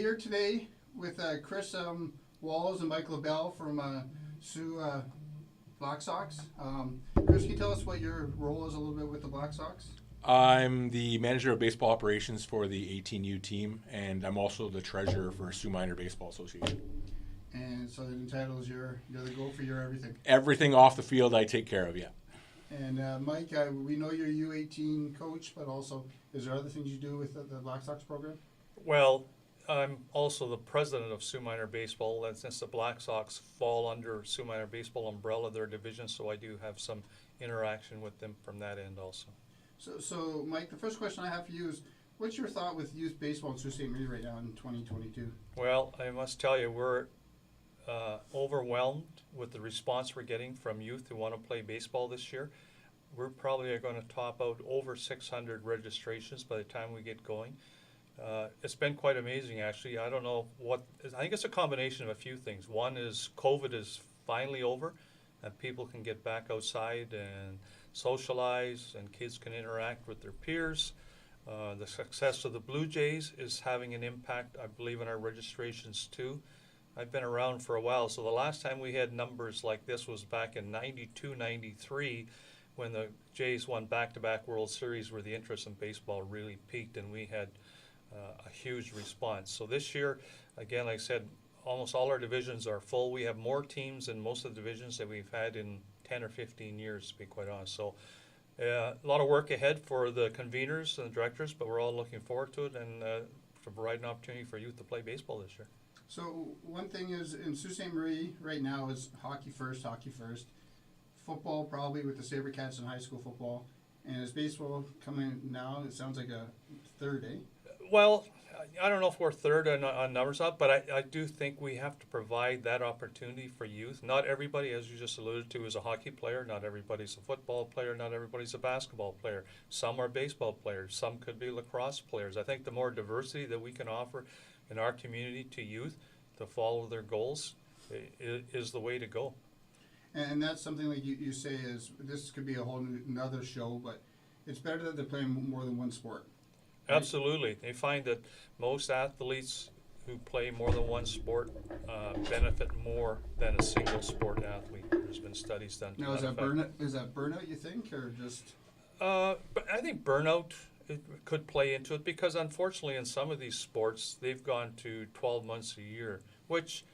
here today with Chris Walls and Mike Lebel from Sault Black Sox. Chris, can you tell us what your role is a little bit with the Black Sox? I'm the manager of baseball operations for the 18U team, and I'm also the treasurer for Sault Minor Baseball Association. And so the title is you're the gopher, you're everything. Everything off the field I take care of, yeah. And Mike, we know you're a U18 coach, but also is there other things you do with the Black Sox program? Well, I'm also the president of Sault Minor Baseball, and since the Black Sox fall under Sault Minor Baseball umbrella, their division, so I do have some interaction with them from that end also. So Mike, the first question I have for you is, what's your thought with youth baseball in Sault Ste. Marie right now in 2022? Well, I must tell you, we're overwhelmed with the response we're getting from youth who want to play baseball this year. We're probably going to top out over 600 registrations by the time we get going. It's been quite amazing, actually. I don't know I think it's a combination of a few things. One is COVID is finally over, and people can get back outside and socialize, and kids can interact with their peers. The success of the Blue Jays is having an impact, I believe, in our registrations too. I've been around for a while, so the last time we had numbers like this was back in 92, 93, when the Jays won back-to-back World Series, where the interest in baseball really peaked, and we had a huge response. So this year, again, like I said, almost all our divisions are full. We have more teams in most of the divisions that we've had in 10 or 15 years, to be quite honest. So a lot of work ahead for the conveners and the directors, but we're all looking forward to it and to provide an opportunity for youth to play baseball this year. So one thing is, in Sault Ste. Marie right now is hockey first. Football probably with the SaberCats in high school football. And is baseball coming now? It sounds like a third, eh? Well, I don't know if we're third on numbers up, but I do think we have to provide that opportunity for youth. Not everybody, as you just alluded to, is a hockey player. Not everybody's a football player. Not everybody's a basketball player. Some are baseball players. Some could be lacrosse players. I think the more diversity that we can offer in our community to youth to follow their goals is the way to go. And that's something like you say is, this could be a whole another show, but it's better that they're playing more than one sport. Right? Absolutely. They find that most athletes who play more than one sport benefit more than a single sport athlete. There's been studies done. Now, is that burnout, you think, or just? But I think burnout could play into it, because unfortunately in some of these sports they've gone to 12 months a year, which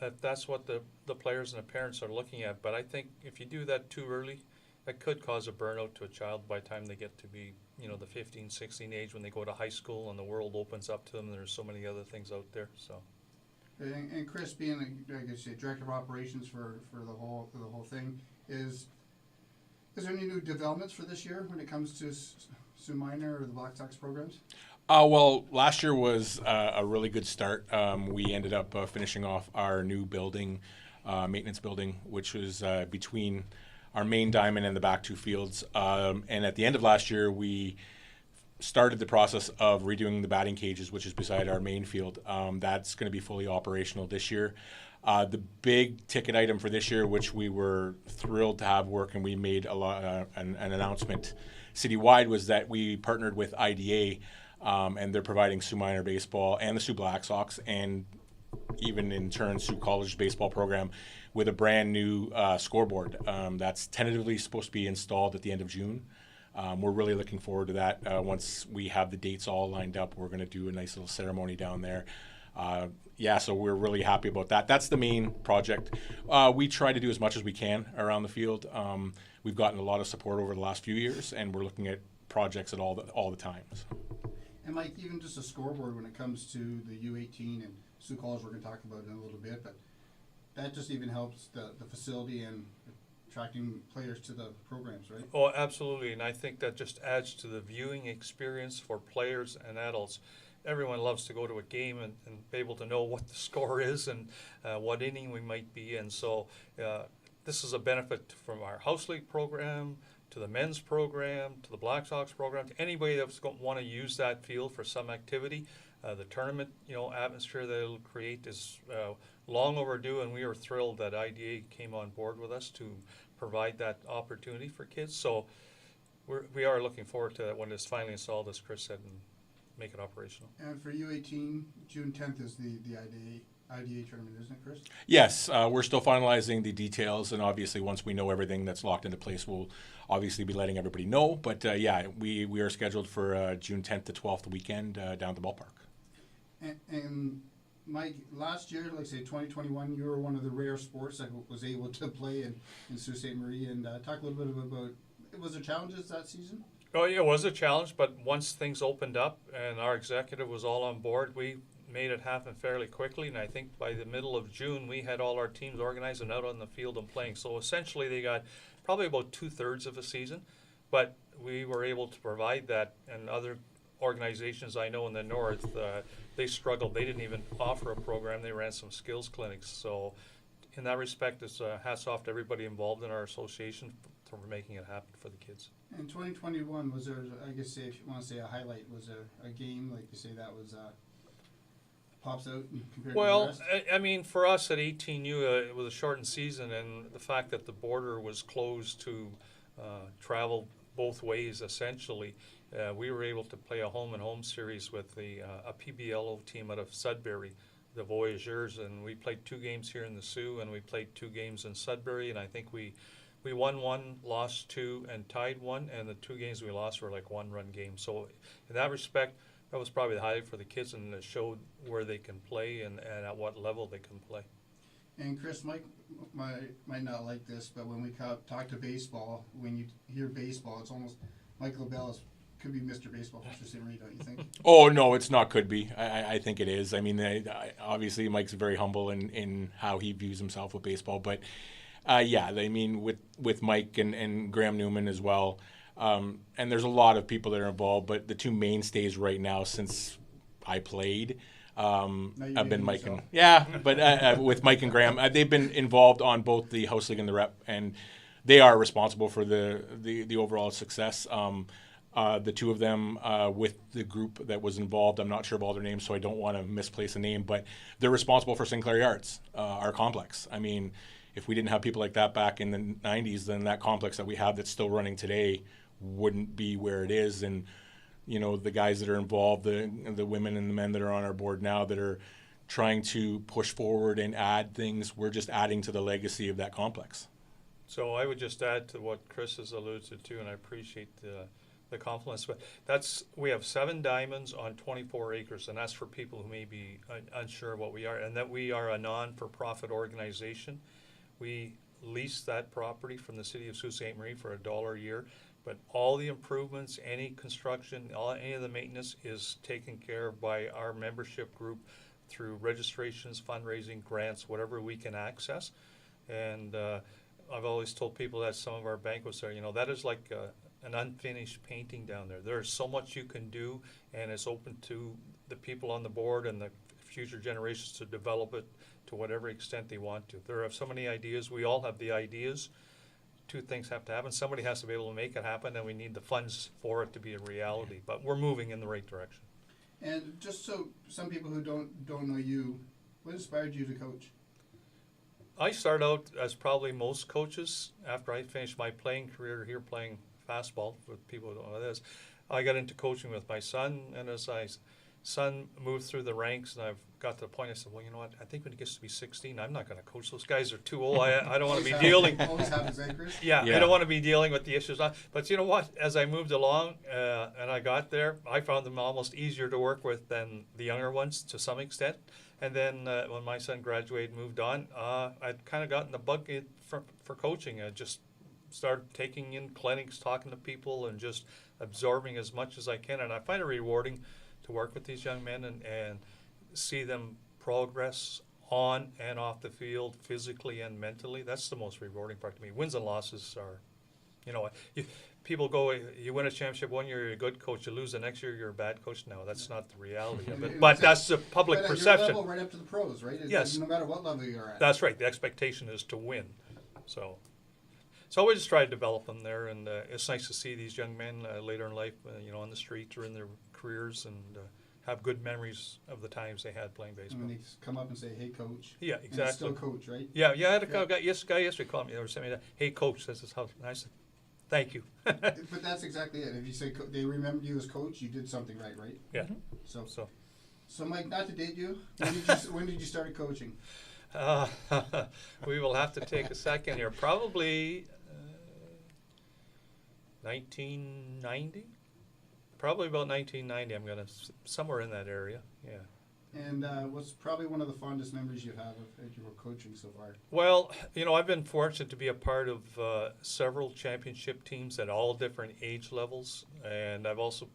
if that's what the players and the parents are looking at. But I think if you do that too early, that could cause a burnout to a child by the time they get to be, the 15, 16 age, when they go to high school and the world opens up to them. There's so many other things out there. So. And Chris, being I guess director of operations for the whole thing, is there any new developments for this year when it comes to Sault Minor or the Black Sox programs? Well, last year was a really good start. We ended up finishing off our new building, maintenance building, which was between our main diamond and the back two fields. And at the end of last year, we started the process of redoing the batting cages, which is beside our main field. That's going to be fully operational this year. The big ticket item for this year, which we were thrilled to have work, and we made an announcement citywide, was that we partnered with IDA, and they're providing Sault Minor Baseball and the Sault Black Sox, and even in turn Sault College baseball program, with a brand new scoreboard that's tentatively supposed to be installed at the end of June. We're really looking forward to that. Once we have the dates all lined up, we're going to do a nice little ceremony down there. So we're really happy about that. That's the main project. We try to do as much as we can around the field. We've gotten a lot of support over the last few years, and we're looking at projects at all the times. And Mike, even just a scoreboard when it comes to the U18 and Sault College, we're going to talk about it in a little bit, but that just even helps the facility and attracting players to the programs, right? Oh, absolutely, and I think that just adds to the viewing experience for players and adults. Everyone loves to go to a game and be able to know what the score is and what inning we might be in. So this is a benefit from our house league program, to the men's program, to the Black Sox program, to anybody that's going to want to use that field for some activity. The tournament, atmosphere that it'll create is long overdue, and we are thrilled that IDA came on board with us to provide that opportunity for kids. So we are looking forward to that when it's finally installed, as Chris said, make it operational. And for U18, June 10th is the IDA tournament, isn't it, Chris? Yes, we're still finalizing the details, and obviously once we know everything that's locked into place, we'll obviously be letting everybody know. But yeah, we are scheduled for June 10th to 12th weekend down at the ballpark. And Mike, last year, like say 2021, you were one of the rare sports that was able to play in Sault Ste. Marie. And talk a little bit about, was there challenges that season? Oh, yeah, it was a challenge, but once things opened up and our executive was all on board, we made it happen fairly quickly. And I think by the middle of June, we had all our teams organized and out on the field and playing. So essentially, they got probably about 2/3 of a season, but we were able to provide that. And other organizations I know in the north, they struggled. They didn't even offer a program. They ran some skills clinics. So in that respect, it's hats off to everybody involved in our association for making it happen for the kids. In 2021, was there, I guess, say, if you want to say a highlight, was there a game, like you say, that was pops out compared to the rest? I mean, for us at 18U, it was a shortened season, and the fact that the border was closed to travel both ways, essentially, we were able to play a home-and-home series with a PBLO team out of Sudbury, the Voyageurs, and we played 2 games here in the Sioux, and we played 2 games in Sudbury, and I think we won 1, lost 2, and tied 1, and the 2 games we lost were like 1-run games. So in that respect, that was probably the highlight for the kids, and it showed where they can play and at what level they can play. And Chris, Mike might not like this, but when we talk to baseball, when you hear baseball, it's almost Mike Lebel could be Mr. Baseball for Sault Ste. Marie, don't you think? Oh, no, it's not could be. I think it is. I mean, obviously Mike's very humble in how he views himself with baseball, but yeah, I mean, with Mike and Graham Newman as well, and there's a lot of people that are involved, but the 2 mainstays right now since I played have been Mike and but with Mike and Graham, they've been involved on both the House League and the Rep, and they are responsible for the overall success. The 2 of them with the group that was involved, I'm not sure of all their names, so I don't want to misplace a name, but they're responsible for Sinclair Yards, our complex. I mean, if we didn't have people like that back in the 90s, then that complex that we have that's still running today wouldn't be where it is. And, you know, the guys that are involved, the women and the men that are on our board now that are trying to push forward and add things, we're just adding to the legacy of that complex. So I would just add to what Chris has alluded to, and I appreciate the compliments, but we have 7 diamonds on 24 acres, and that's for people who may be unsure of what we are, and that we are a non-for-profit organization. We lease that property from the city of Sault Ste. Marie for $1 a year, but all the improvements, any construction, any of the maintenance is taken care of by our membership group through registrations, fundraising, grants, whatever we can access. And I've always told people that some of our banquets are, that is like an unfinished painting down there. There's so much you can do, and it's open to the people on the board and the future generations to develop it to whatever extent they want to. There are so many ideas. We all have the ideas. 2 things have to happen. Somebody has to be able to make it happen, and we need the funds for it to be a reality. But we're moving in the right direction. And just so some people who don't know you, what inspired you to coach? I started out as probably most coaches. After I finished my playing career here playing fastball, for people who don't know what it is, I got into coaching with my son, and as my son moved through the ranks, and I've got to the point, I said, well, you know what, I think when he gets to be 16, I'm not going to coach. Those guys are too old. I don't want to be dealing. Always happens, Chris? Yeah, I don't want to be dealing with the issues. But you know what, as I moved along and I got there, I found them almost easier to work with than the younger ones to some extent. And then when my son graduated and moved on, I'd kind of gotten the bug for coaching. I just started taking in clinics, talking to people, and just absorbing as much as I can. And I find it rewarding to work with these young men and see them progress on and off the field, physically and mentally. That's the most rewarding part to me. Wins and losses are, people go, you win a championship one year, you're a good coach. You lose the next year, you're a bad coach. No, that's not the reality of it. But that's the public perception. Your level right up to the pros, right? Yes. No matter what level you're at. That's right. The expectation is to win. So we just try to develop them there, and it's nice to see these young men later in life, on the street or in their careers, and have good memories of the times they had playing baseball. When they come up and say, "Hey, coach." Yeah, exactly. And still coach, right? Yeah. I had a guy yesterday called me. They were saying, "Hey, coach." This is how nice. Thank you. But that's exactly it. If you say they remember you as coach, you did something right? Yeah. So Mike, not to date you, when did you start coaching? We will have to take a second here. Probably 1990. Probably about 1990. I'm gonna somewhere in that area. Yeah. And what's probably one of the fondest memories you have of your coaching so far? Well, I've been fortunate to be a part of several championship teams at all different age levels, and I've also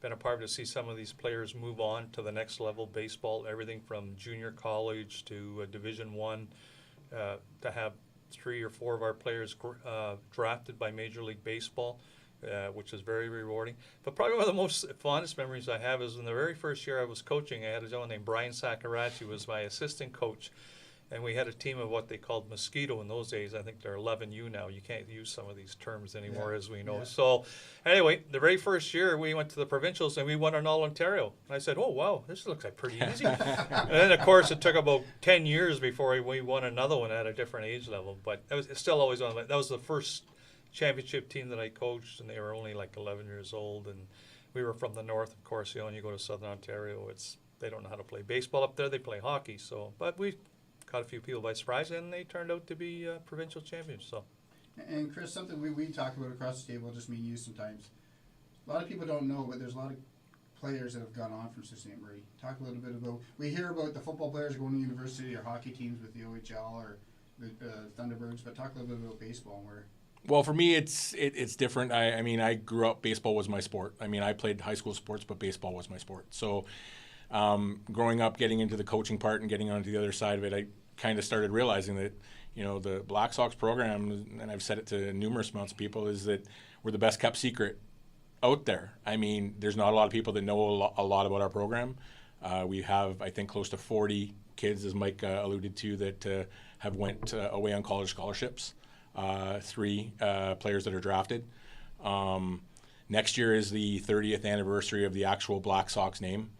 been a part to see some of these players move on to the next level, baseball, everything from junior college to Division I, to have 3 or 4 of our players drafted by Major League Baseball, which is very rewarding. But probably one of the most fondest memories I have is in the very first year I was coaching, I had a gentleman named Brian Saccaracci who was my assistant coach, and we had a team of what they called Mosquito in those days. I think they're 11U now. You can't use some of these terms anymore, as we know. Yeah. So anyway, the very first year we went to the provincials and we won in all Ontario. And I said, oh, wow, this looks like pretty easy. And then, of course, it took about 10 years before we won another one at a different age level. But it's still always on. That was the first championship team that I coached, and they were only like 11 years old. And we were from the north, of course. When you go to Southern Ontario, they don't know how to play baseball up there. They play hockey. So, but we caught a few people by surprise, and they turned out to be provincial champions. So, and Chris, something we talk about across the table, just me and you sometimes. A lot of people don't know, but there's a lot of players that have gone on from Sault Ste. Marie. Talk a little bit about. We hear about the football players going to university or hockey teams with the OHL or the Thunderbirds, but talk a little bit about baseball. Where Well, for me, it's different. I mean, I grew up, baseball was my sport. I mean, I played high school sports, but baseball was my sport. So growing up, getting into the coaching part and getting onto the other side of it, I kind of started realizing that, the Black Sox program, and I've said it to numerous amounts of people, is that we're the best kept secret out there. I mean, there's not a lot of people that know a lot about our program. We have, I think, close to 40 kids, as Mike alluded to, that have went away on college scholarships. 3 players that are drafted. Next year is the 30th anniversary of the actual Black Sox name.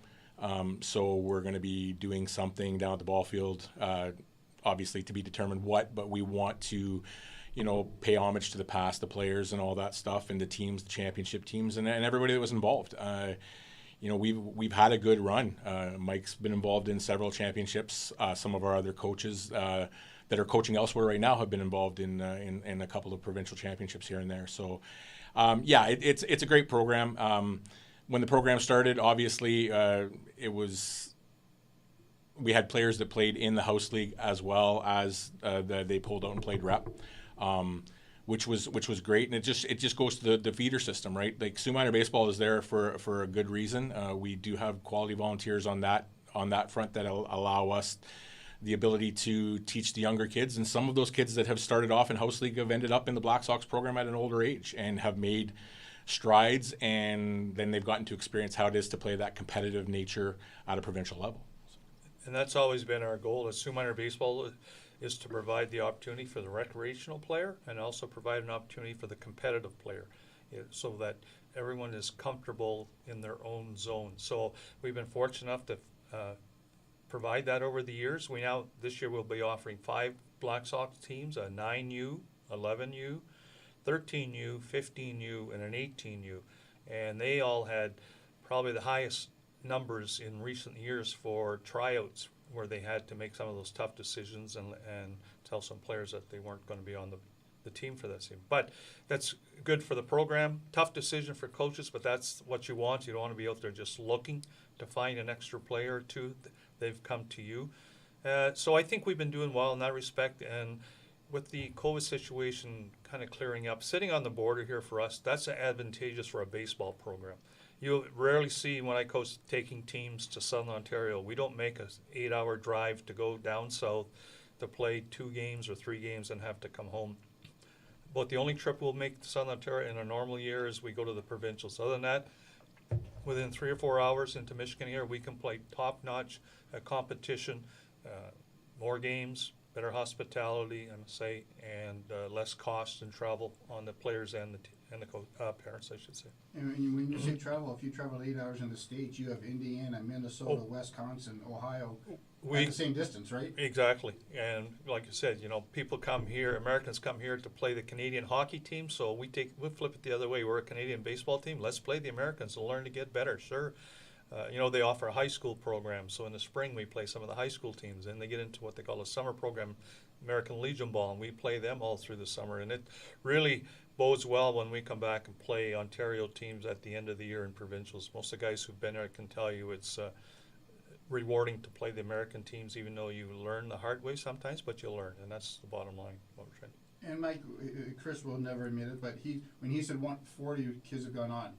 So we're going to be doing something down at the ball field, obviously to be determined what, but we want to, pay homage to the past, the players and all that stuff, and the teams, the championship teams, and everybody that was involved. We've had a good run. Mike's been involved in several championships. Some of our other coaches that are coaching elsewhere right now have been involved in a couple of provincial championships here and there. So, it's a great program. When the program started, obviously, we had players that played in the house league as well as they pulled out and played rep, which was great. And it just goes to the feeder system, right? Like Sault Minor Baseball is there for a good reason. We do have quality volunteers on that front that allow us the ability to teach the younger kids, and some of those kids that have started off in house league have ended up in the Black Sox program at an older age and have made strides, and then they've gotten to experience how it is to play that competitive nature at a provincial level. and that's always been our goal at Sault Minor Baseball, is to provide the opportunity for the recreational player and also provide an opportunity for the competitive player, so that everyone is comfortable in their own zone. So we've been fortunate enough to provide that over the years. This year we'll be offering 5 Black Sox teams, a 9U, 11U, 13U, 15U, and an 18U. And they all had probably the highest numbers in recent years for tryouts, where they had to make some of those tough decisions and tell some players that they weren't going to be on the team for that team. But that's good for the program. Tough decision for coaches, but that's what you want. You don't want to be out there just looking to find an extra player or two. They've come to you. So I think we've been doing well in that respect. And with the COVID situation kind of clearing up, sitting on the border here for us, that's advantageous for a baseball program. You rarely see, when I coach, taking teams to Southern Ontario. We don't make an 8-hour drive to go down south to play 2 games or 3 games and have to come home. But the only trip we'll make to Southern Ontario in a normal year is we go to the provincials. Other than that, within 3 or 4 hours into Michigan here, we can play top-notch competition, more games, better hospitality, I must say, and less cost and travel on the players and and the parents, I should say. And when you say travel, if you travel 8 hours in the States, you have Indiana, Minnesota, Wisconsin, Ohio, at the same distance, right? Exactly, and like I said, people come here, Americans come here to play the Canadian hockey team, so we flip it the other way. We're a Canadian baseball team. Let's play the Americans and learn to get better. Sure, they offer a high school program, so in the spring we play some of the high school teams, and they get into what they call a summer program, American Legion Ball, and we play them all through the summer, and it really bodes well when we come back and play Ontario teams at the end of the year in provincials. Most of the guys who've been there can tell you it's rewarding to play the American teams, even though you learn the hard way sometimes, but you learn, and that's the bottom line. And Mike, Chris will never admit it, but when he said 40 kids have gone on,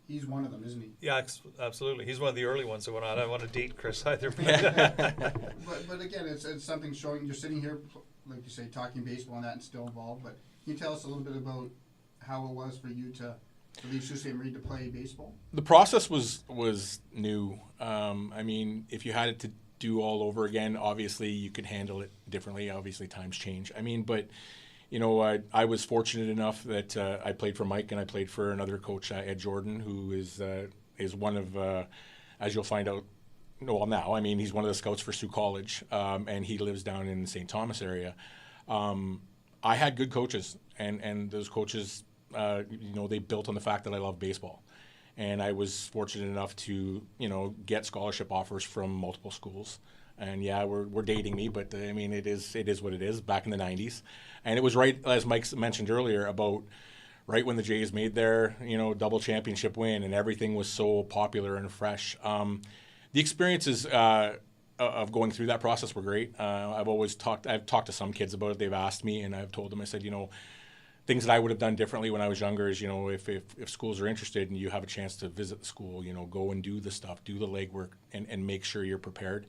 he's one of them, isn't he? Yeah, absolutely. He's one of the early ones that went on. I don't want to date Chris either. But again, it's something showing you're sitting here, like you say, talking baseball and that, and still involved. But can you tell us a little bit about how it was for you to leave Sault Ste Marie to play baseball? The process was new. I mean, if you had it to do all over again, obviously you could handle it differently. Obviously times change. I mean, but I was fortunate enough that I played for Mike and I played for another coach, Ed Jordan, who is one of, as you'll find out, now, I mean, he's one of the scouts for Sault College, and he lives down in the St. Thomas area. I had good coaches, and those coaches, they built on the fact that I love baseball. And I was fortunate enough to, get scholarship offers from multiple schools. And yeah, we're dating me, but I mean, it is what it is. Back in the 90s, and it was right, as Mike mentioned earlier, about right when the Jays made their double championship win, and everything was so popular and fresh. The experiences of going through that process were great. I've talked to some kids about it. They've asked me, and I've told them. I said, things that I would have done differently when I was younger is, if schools are interested and you have a chance to visit the school, go and do the stuff, do the legwork, and make sure you're prepared.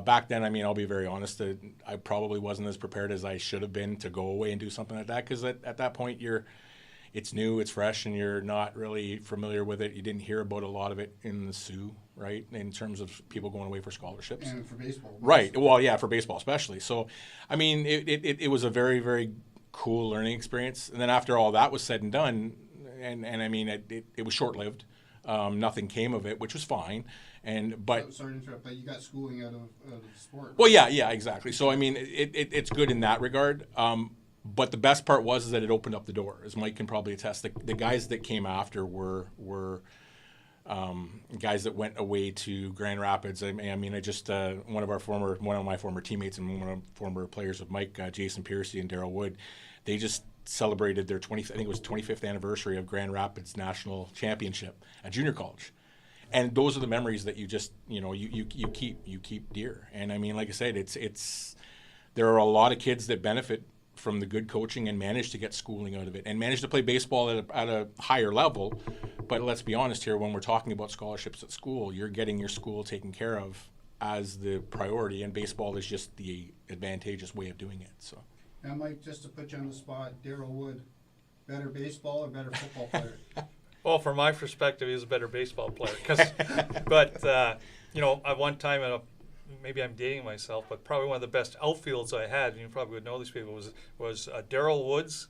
Back then, I mean, I'll be very honest, I probably wasn't as prepared as I should have been to go away and do something like that, because at that point, it's new, it's fresh, and you're not really familiar with it. You didn't hear about a lot of it in the Sioux, right, in terms of people going away for scholarships. And for baseball. Right, well, yeah, for baseball especially. So, I mean, it was a very, very cool learning experience. And then after all that was said and done, and I mean, it was short-lived. Nothing came of it, which was fine. But sorry to interrupt, but you got schooling out of sport. Well, yeah, exactly. So I mean, it's good in that regard. But the best part was that it opened up the door, as Mike can probably attest. The guys that came after were guys that went away to Grand Rapids. I mean, one of my former teammates and one of the former players of Mike, Jason Piercy and Daryl Wood, they just celebrated their 25th anniversary of Grand Rapids National Championship at junior college. And those are the memories that you just, you keep dear. And I mean, like I said, there are a lot of kids that benefit from the good coaching and manage to get schooling out of it and manage to play baseball at a higher level. But let's be honest here, when we're talking about scholarships at school, you're getting your school taken care of as the priority, and baseball is just the advantageous way of doing it. So. Now, Mike, just to put you on the spot, Daryl Wood, better baseball or better football player? Well, from my perspective, he was a better baseball player. But at one time, maybe I'm dating myself, but probably one of the best outfields I had, and you probably would know these people, was Daryl Woods,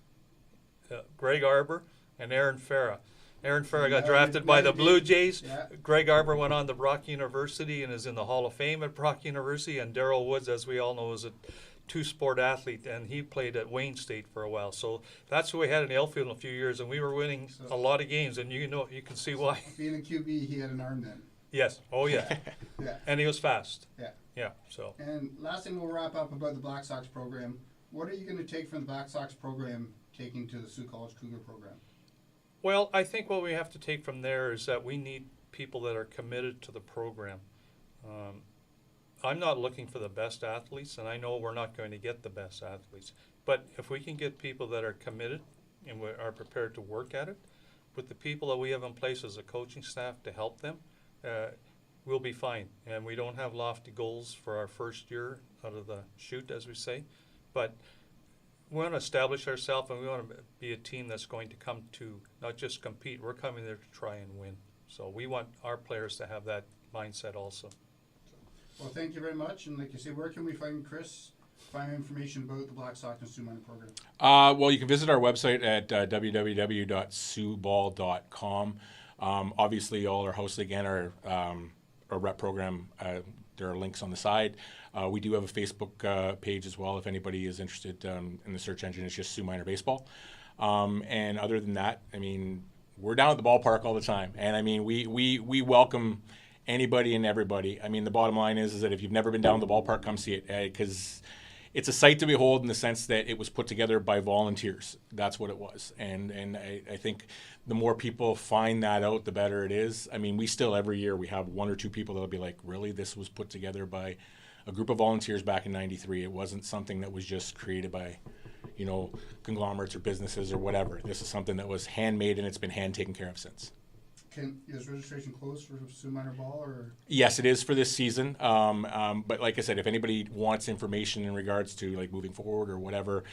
Greg Arbor, and Aaron Farah. Aaron Farah got drafted by the Blue Jays. Yeah. Greg Arbor went on to Brock University and is in the Hall of Fame at Brock University. And Daryl Woods, as we all know, is a two-sport athlete, and he played at Wayne State for a while. So that's who we had in the outfield in a few years, and we were winning a lot of games, and you can see why. Being a QB, he had an arm then. Yes. Oh, yeah. Yeah. And he was fast. Yeah. Yeah. So. And last thing we'll wrap up about the Black Sox program. What are you going to take from the Black Sox program taking to the Sault College Cougar program? Well, I think what we have to take from there is that we need people that are committed to the program. I'm not looking for the best athletes, and I know we're not going to get the best athletes. But if we can get people that are committed and are prepared to work at it, with the people that we have in place as a coaching staff to help them, we'll be fine. And we don't have lofty goals for our first year out of the chute, as we say. But we want to establish ourselves, and we want to be a team that's going to come to not just compete. We're coming there to try and win. So we want our players to have that mindset also. Well, thank you very much. And like you say, where can we find Chris find information about the Black Sox and Sault Minor program? Well, you can visit our website at www.saultball.com. Obviously, all our hosts again are our rep program. There are links on the side. We do have a Facebook page as well. If anybody is interested in the search engine, it's just Sault Minor Baseball. And other than that, I mean, we're down at the ballpark all the time, and I mean, we welcome anybody and everybody. I mean, the bottom line is that if you've never been down to the ballpark, come see it, because it's a sight to behold in the sense that it was put together by volunteers. That's what it was. And I think the more people find that out, the better it is. I mean, we still, every year, we have one or two people that'll be like, really, this was put together by a group of volunteers back in '93. It wasn't something that was just created by, you know, conglomerates or businesses or whatever. This is something that was handmade, and it's been hand taken care of since. Is registration closed for Sault Minor Ball, or? Yes, it is for this season. But like I said, if anybody wants information in regards to like moving forward or whatever,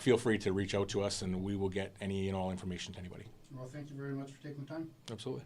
feel free to reach out to us, and we will get any and all information to anybody. Well, thank you very much for taking the time. Absolutely.